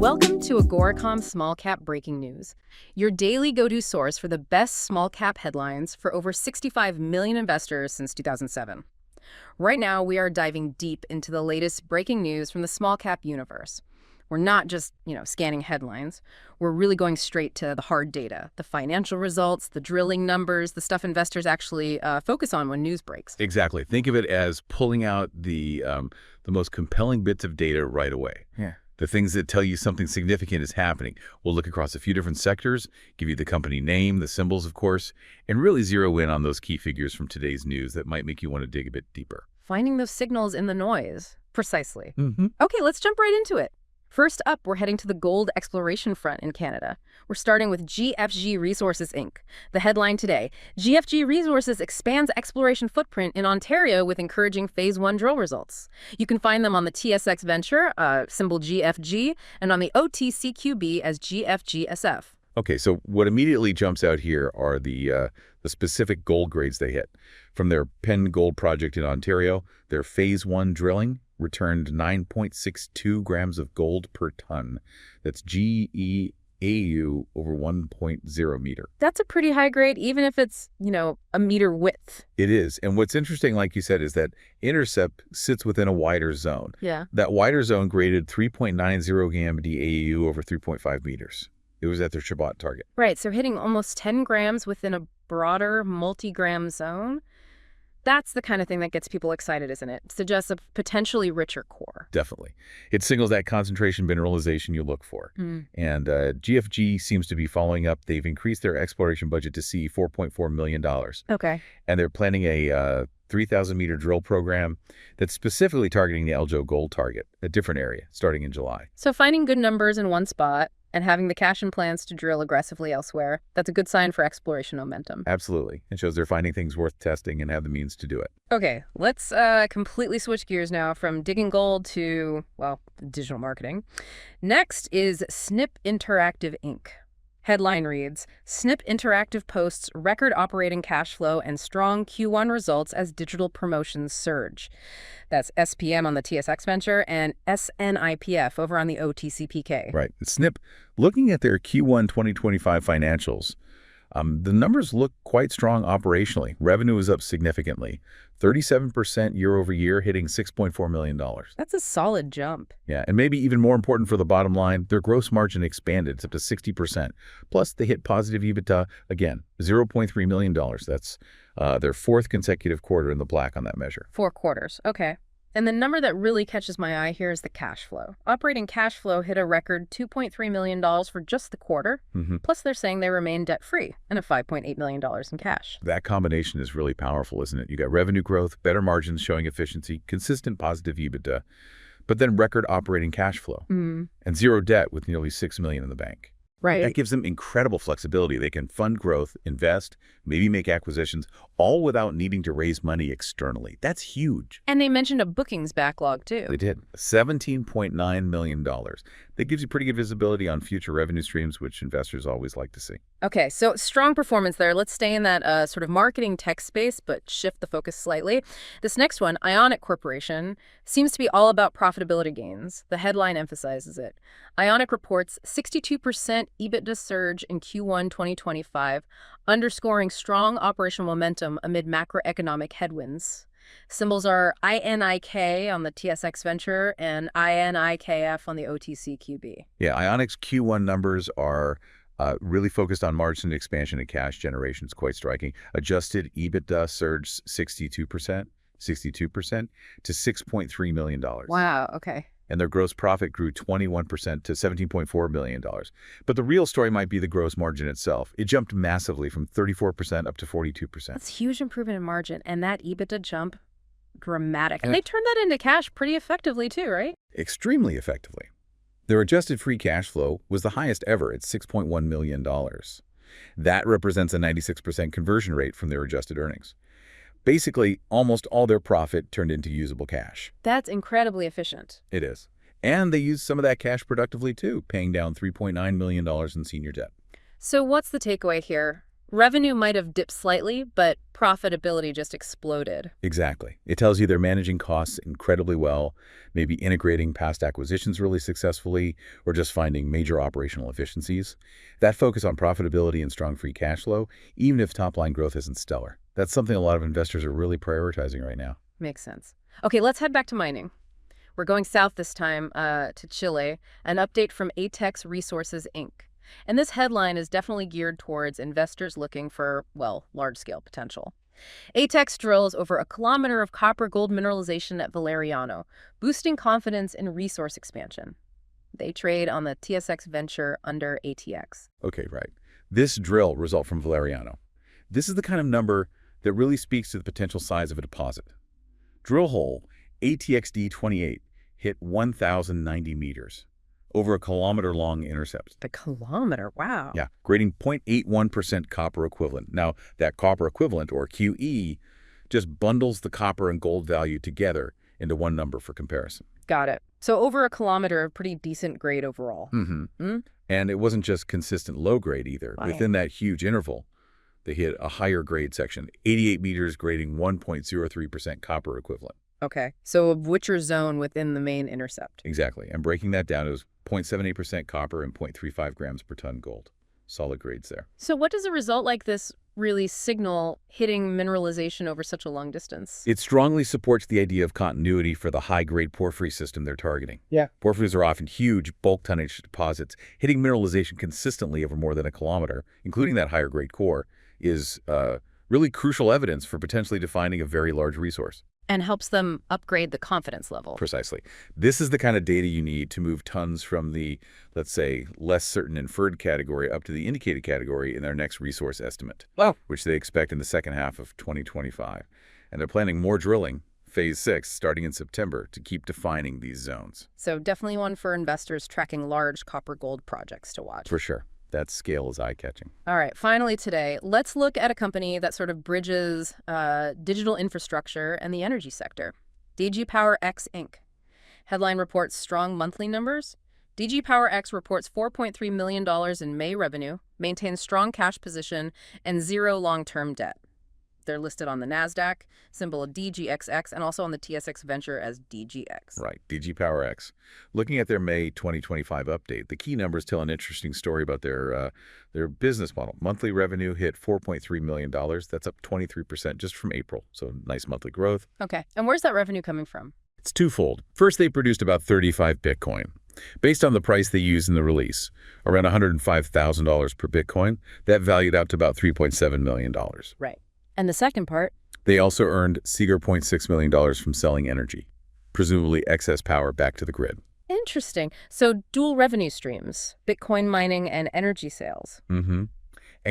Welcome to Agoracom Small Cap Breaking News, your daily go-to source for the best small cap headlines for over 65 million investors since 2007. Right now, we are diving deep into the latest breaking news from the small cap universe. We're not just, scanning headlines. We're really going straight to the hard data, the financial results, the drilling numbers, the stuff investors actually focus on when news breaks. Exactly. Think of it as pulling out the most compelling bits of data right away. Yeah. The things that tell you something significant is happening. We'll look across a few different sectors, give you the company name, the symbols, of course, and really zero in on those key figures from today's news that might make you want to dig a bit deeper. Finding those signals in the noise. Precisely. Mm-hmm. Okay, let's jump right into it. First up, we're heading to the gold exploration front in Canada. We're starting with GFG Resources, Inc. The headline today, GFG Resources expands exploration footprint in Ontario with encouraging Phase 1 drill results. You can find them on the TSX Venture, symbol GFG, and on the OTCQB as GFGSF. Okay, so what immediately jumps out here are the specific gold grades they hit. From their Penn Gold project in Ontario, their Phase 1 drilling returned 9.62 grams of gold per ton. That's GEAU over 1.0 meter. That's a pretty high grade, even if it's, a meter width. It is. And what's interesting, like you said, is that intercept sits within a wider zone. Yeah. That wider zone graded 3.90 gram DAU over 3.5 meters. It was at their Shabbat target. Right, so hitting almost 10 grams within a broader multi-gram zone. That's the kind of thing that gets people excited, isn't it? It suggests a potentially richer core. Definitely. It signals that concentration mineralization you look for. And GFG seems to be following up. They've increased their exploration budget to see $4.4 million. Okay. And they're planning a 3,000-meter drill program that's specifically targeting the Aljo Gold Target, a different area, starting in July. So finding good numbers in one spot and having the cash and plans to drill aggressively elsewhere, that's a good sign for exploration momentum. Absolutely. It shows they're finding things worth testing and have the means to do it. Okay, let's completely switch gears now from digging gold to, digital marketing. Next is Snipp Interactive Inc. Headline reads, Snipp Interactive posts record operating cash flow and strong Q1 results as digital promotions surge. That's SPM on the TSX Venture and SNIPF over on the OTCQB. Right. Snipp, looking at their Q1 2025 financials, the numbers look quite strong operationally. Revenue is up significantly, 37% year over year, hitting $6.4 million. That's a solid jump. Yeah, and maybe even more important for the bottom line, their gross margin expanded. It's up to 60%. Plus, they hit positive EBITDA, again, $0.3 million. That's their fourth consecutive quarter in the black on that measure. 4 quarters. Okay. And the number that really catches my eye here is the cash flow. Operating cash flow hit a record $2.3 million for just the quarter. Plus, they're saying they remain debt-free and have $5.8 million in cash. That combination is really powerful, isn't it? You got revenue growth, better margins showing efficiency, consistent positive EBITDA, but then record operating cash flow and zero debt with nearly $6 million in the bank. Right. That gives them incredible flexibility. They can fund growth, invest, maybe make acquisitions, all without needing to raise money externally. That's huge. And they mentioned a bookings backlog, too. They did. $17.9 million. That gives you pretty good visibility on future revenue streams, which investors always like to see. Okay, so strong performance there. Let's stay in that sort of marketing tech space, but shift the focus slightly. This next one, Ionic Corporation, seems to be all about profitability gains. The headline emphasizes it. Ionic reports 62% EBITDA surge in Q1 2025, underscoring strong operational momentum amid macroeconomic headwinds. Symbols are INIK on the TSX Venture and INIKF on the OTCQB. Yeah, Ionic's Q1 numbers are really focused on margin expansion and cash generation. It's quite striking. Adjusted EBITDA surged 62% to $6.3 million. Wow, okay. And their gross profit grew 21% to $17.4 million. But the real story might be the gross margin itself. It jumped massively from 34% up to 42%. That's huge improvement in margin, and that EBITDA jump, dramatic. And they turned that into cash pretty effectively too, right? Extremely effectively. Their adjusted free cash flow was the highest ever at $6.1 million. That represents a 96% conversion rate from their adjusted earnings. Basically, almost all their profit turned into usable cash. That's incredibly efficient. It is. And they used some of that cash productively too, paying down $3.9 million in senior debt. So what's the takeaway here? Revenue might have dipped slightly, but profitability just exploded. Exactly. It tells you they're managing costs incredibly well, maybe integrating past acquisitions really successfully, or just finding major operational efficiencies. That focus on profitability and strong free cash flow, even if top-line growth isn't stellar. That's something a lot of investors are really prioritizing right now. Makes sense. Okay, let's head back to mining. We're going south this time to Chile. An update from Atex Resources, Inc. And this headline is definitely geared towards investors looking for, well, large-scale potential. Atex drills over 1 kilometer of copper-gold mineralization at Valeriano, boosting confidence in resource expansion. They trade on the TSX Venture under ATX. Okay, right. This drill result from Valeriano. This is the kind of number that really speaks to the potential size of a deposit. Drill hole ATXD28 hit 1,090 meters, over 1 kilometer-long intercept. The kilometer, wow. Yeah, grading 0.81% copper equivalent. Now, that copper equivalent, or QE, just bundles the copper and gold value together into one number for comparison. Got it. So over 1 kilometer, a pretty decent grade overall. And it wasn't just consistent low grade either. Right. Within that huge interval, they hit a higher grade section, 88 meters grading 1.03% copper equivalent. Okay, so a richer zone within the main intercept. Exactly. And breaking that down, it was 0.78% copper and 0.35 grams per ton gold. Solid grades there. So what does a result like this really signal hitting mineralization over such a long distance? It strongly supports the idea of continuity for the high-grade porphyry system they're targeting. Yeah. Porphyries are often huge, bulk tonnage deposits. Hitting mineralization consistently over more than 1 kilometer, including that higher-grade core, is really crucial evidence for potentially defining a very large resource. And helps them upgrade the confidence level. Precisely. This is the kind of data you need to move tons from the, let's say, less certain inferred category up to the indicated category in their next resource estimate, which they expect in the second half of 2025. And they're planning more drilling, Phase 6, starting in September, to keep defining these zones. So definitely one for investors tracking large copper-gold projects to watch. For sure. That scale is eye-catching. All right, finally today, let's look at a company that sort of bridges digital infrastructure and the energy sector. DG Power X, Inc. Headline reports strong monthly numbers. DG Power X reports $4.3 million in May revenue, maintains strong cash position, and 0 long-term debt. They're listed on the NASDAQ, symbol DGXX, and also on the TSX Venture as DGX. Right, DG Power X. Looking at their May 2025 update, the key numbers tell an interesting story about their business model. Monthly revenue hit $4.3 million. That's up 23% just from April, so nice monthly growth. Okay, and where's that revenue coming from? It's twofold. First, they produced about 35 Bitcoin. Based on the price they used in the release, around $105,000 per Bitcoin, that valued out to about $3.7 million. Right. And the second part? They also earned $0.6 million from selling energy, presumably excess power back to the grid. Interesting. So dual revenue streams, Bitcoin mining and energy sales. And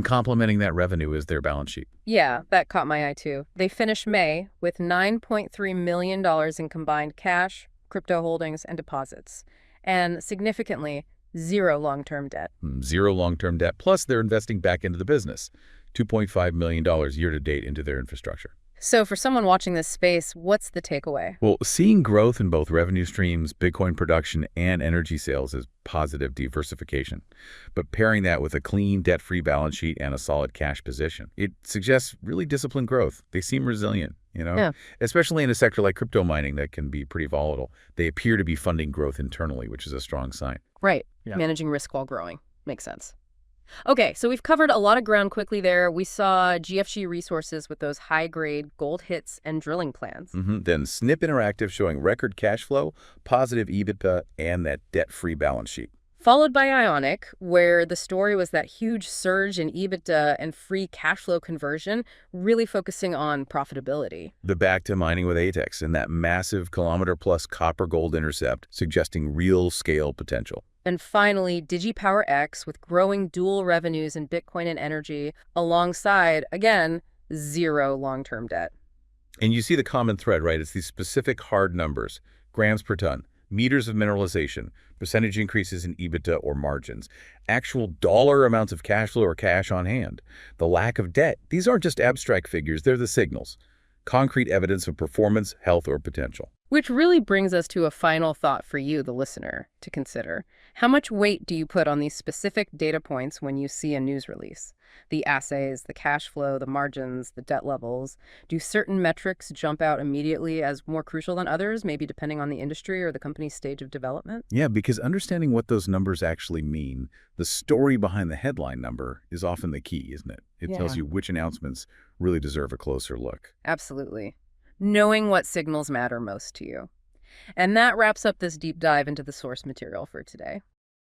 complementing that revenue is their balance sheet. Yeah, that caught my eye too. They finished May with $9.3 million in combined cash, crypto holdings, and deposits. And significantly, 0 long-term debt. 0 long-term debt, plus they're investing back into the business. $2.5 million year-to-date into their infrastructure. So for someone watching this space, what's the takeaway? Well, seeing growth in both revenue streams, Bitcoin production, and energy sales is positive diversification. But pairing that with a clean, debt-free balance sheet and a solid cash position, it suggests really disciplined growth. They seem resilient, Yeah. Especially in a sector like crypto mining that can be pretty volatile. They appear to be funding growth internally, which is a strong sign. Right. Yeah. Managing risk while growing. Makes sense. Okay, so we've covered a lot of ground quickly there. We saw GFG Resources with those high-grade gold hits and drilling plans. Then Snipp Interactive showing record cash flow, positive EBITDA, and that debt-free balance sheet. Followed by Ionic, where the story was that huge surge in EBITDA and free cash flow conversion, really focusing on profitability. The back to mining with Atex and that massive kilometer-plus copper-gold intercept suggesting real scale potential. And finally, DigiPower X with growing dual revenues in Bitcoin and energy alongside, again, 0 long-term debt. And you see the common thread, right? It's these specific hard numbers, grams per ton, meters of mineralization, percentage increases in EBITDA or margins, actual dollar amounts of cash flow or cash on hand, the lack of debt. These aren't just abstract figures, they're the signals. Concrete evidence of performance, health, or potential. Which really brings us to a final thought for you, the listener, to consider. How much weight do you put on these specific data points when you see a news release? The assays, the cash flow, the margins, the debt levels. Do certain metrics jump out immediately as more crucial than others, maybe depending on the industry or the company's stage of development? Yeah, because understanding what those numbers actually mean, the story behind the headline number is often the key, isn't it? It tells Yeah. you which announcements really deserve a closer look. Absolutely. Knowing what signals matter most to you. And that wraps up this deep dive into the source material for today.